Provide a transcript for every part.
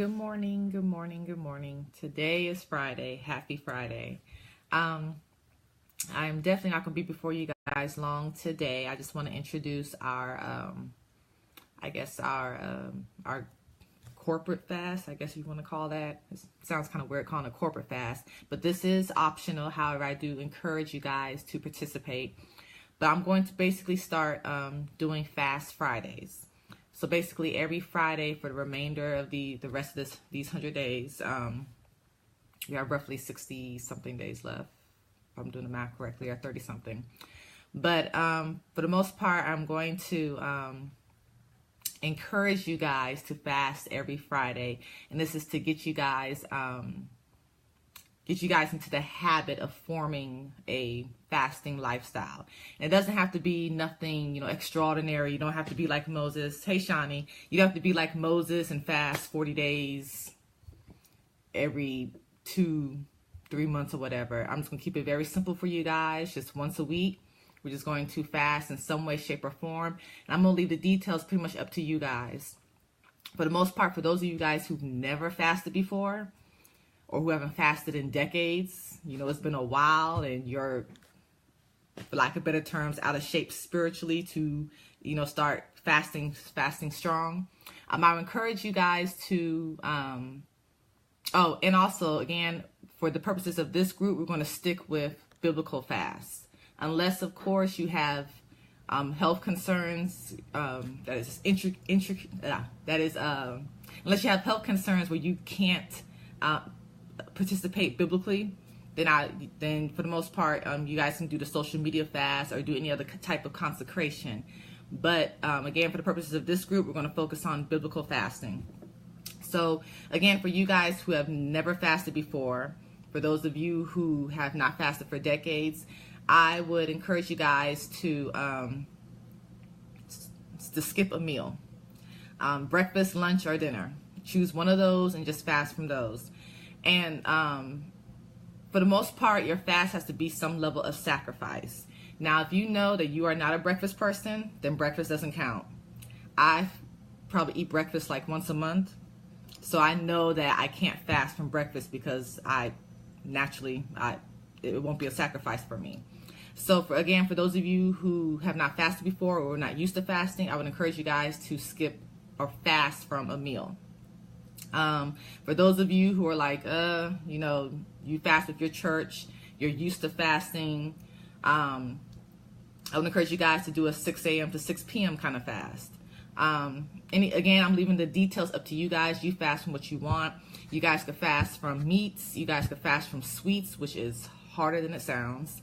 Good morning, good morning, good morning. Today is Friday. Happy Friday. I'm definitely not going to be before you guys long today. I just want to introduce our, our corporate fast, I guess you want to call that. It sounds kind of weird calling it a corporate fast, but this is optional. However, I do encourage you guys to participate. But I'm going to basically start doing fast Fridays. So basically every Friday for the remainder of the rest of these 100 days, we have roughly 60 something days left, if I'm doing the math correctly, or 30 something. But for the most part, I'm going to encourage you guys to fast every Friday. And this is to get you guys into the habit of forming a fasting lifestyle. And it doesn't have to be nothing, extraordinary. You don't have to be like Moses. Hey, Shawnee, you don't have to be like Moses and fast 40 days every 2-3 months or whatever. I'm just going to keep it very simple for you guys, just once a week. We're just going to fast in some way, shape, or form. And I'm going to leave the details pretty much up to you guys. For the most part, for those of you guys who've never fasted before, or who haven't fasted in decades, it's been a while and you're, for lack of better terms, out of shape spiritually to, start fasting strong. I would encourage you guys to, and also, again, for the purposes of this group, we're going to stick with biblical fasts. Unless, of course, you have health concerns, unless you have health concerns where you can't participate biblically, then for the most part, you guys can do the social media fast or do any other type of consecration. But again, for the purposes of this group, we're going to focus on biblical fasting. So again, for you guys who have never fasted before, for those of you who have not fasted for decades, I would encourage you guys to skip a meal, breakfast, lunch, or dinner. Choose one of those and just fast from those. And for the most part, your fast has to be some level of sacrifice. Now, if you know that you are not a breakfast person, then breakfast doesn't count. I probably eat breakfast like once a month. So I know that I can't fast from breakfast because it won't be a sacrifice for me. So for those of you who have not fasted before or are not used to fasting, I would encourage you guys to skip or fast from a meal. For those of you who are like, you fast with your church, you're used to fasting, I would encourage you guys to do a 6 a.m. to 6 p.m. kind of fast. Again, I'm leaving the details up to you guys. You fast from what you want. You guys could fast from meats. You guys could fast from sweets, which is harder than it sounds.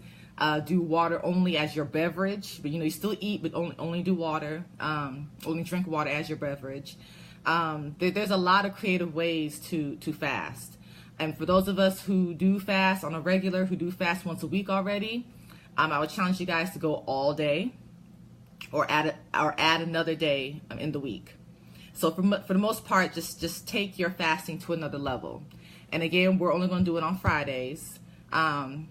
Do water only as your beverage, but you still eat, but only do water. Only drink water as your beverage. There's a lot of creative ways to fast. And for those of us who do fast on a regular, who do fast once a week already, I would challenge you guys to go all day or add another day in the week. So for the most part, just take your fasting to another level. And again, we're only going to do it on Fridays. And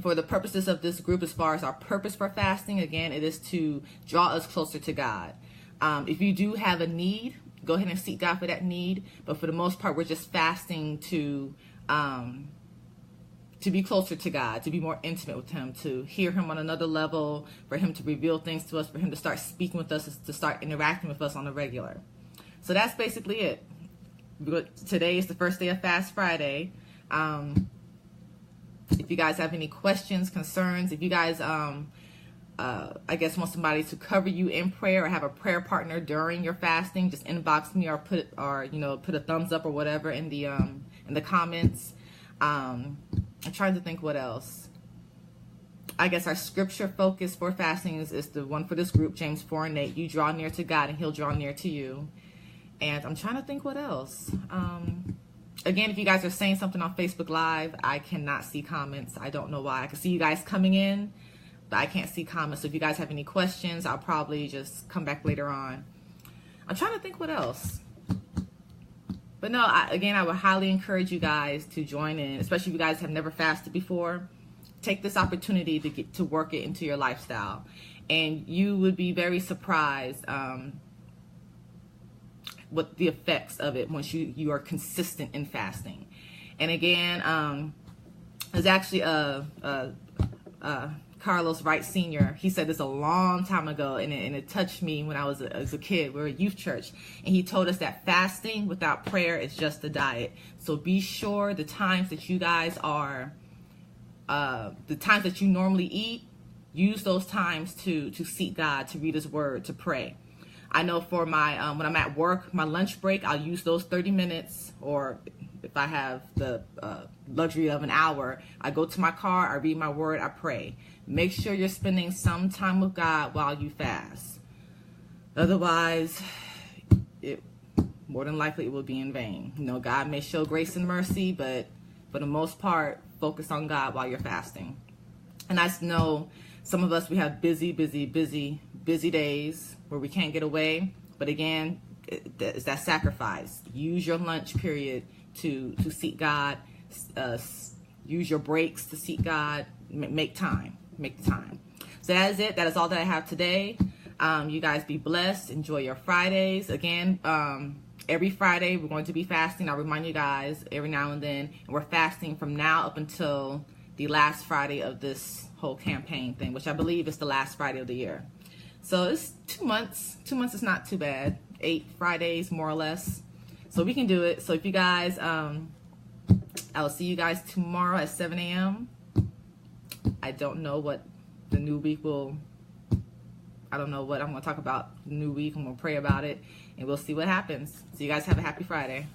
for the purposes of this group, as far as our purpose for fasting, again, it is to draw us closer to God. If you do have a need, go ahead and seek God for that need. But for the most part, we're just fasting to be closer to God, to be more intimate with Him, to hear Him on another level, for Him to reveal things to us, for Him to start speaking with us, to start interacting with us on a regular. So that's basically it. Today is the first day of Fast Friday. If you guys have any questions, concerns, if you guys want somebody to cover you in prayer or have a prayer partner during your fasting, just inbox me or put a thumbs up or whatever in the comments. I'm trying to think what else. I guess our scripture focus for fasting is the one for this group, James 4:8. You draw near to God and He'll draw near to you. And I'm trying to think what else. Again, if you guys are saying something on Facebook Live, I cannot see comments. I don't know why. I can see you guys coming in, but I can't see comments. So if you guys have any questions, I'll probably just come back later on. I'm trying to think what else. But no, I would highly encourage you guys to join in, especially if you guys have never fasted before. Take this opportunity to work it into your lifestyle. And you would be very surprised what the effects of it once you are consistent in fasting. And again, there's actually Carlos Wright Sr. He said this a long time ago, and it touched me when I was as a kid. We were a youth church, and he told us that fasting without prayer is just a diet. So be sure the times that you guys are, the times that you normally eat, use those times to seek God, to read His Word, to pray. I know for my when I'm at work, my lunch break, I'll use those 30 minutes, or if I have the luxury of an hour, I go to my car, I read my Word, I pray. Make sure you're spending some time with God while you fast. Otherwise, more than likely it will be in vain. You know, God may show grace and mercy, but for the most part, focus on God while you're fasting. And I know some of us, we have busy days where we can't get away. But again, it's that sacrifice. Use your lunch period to seek God. Use your breaks to seek God. Make time. Make the time. So that is it. That is all that I have today. You guys be blessed. Enjoy your Fridays. Again, every Friday we're going to be fasting. I'll remind you guys every now and then. And we're fasting from now up until the last Friday of this whole campaign thing, which I believe is the last Friday of the year. So it's 2 months. 2 months is not too bad. 8 Fridays, more or less. So we can do it. So if you guys, I will see you guys tomorrow at 7 a.m. I don't know what the new week will, I don't know what I'm going to talk about the new week. I'm going to pray about it, and we'll see what happens. So you guys have a happy Friday.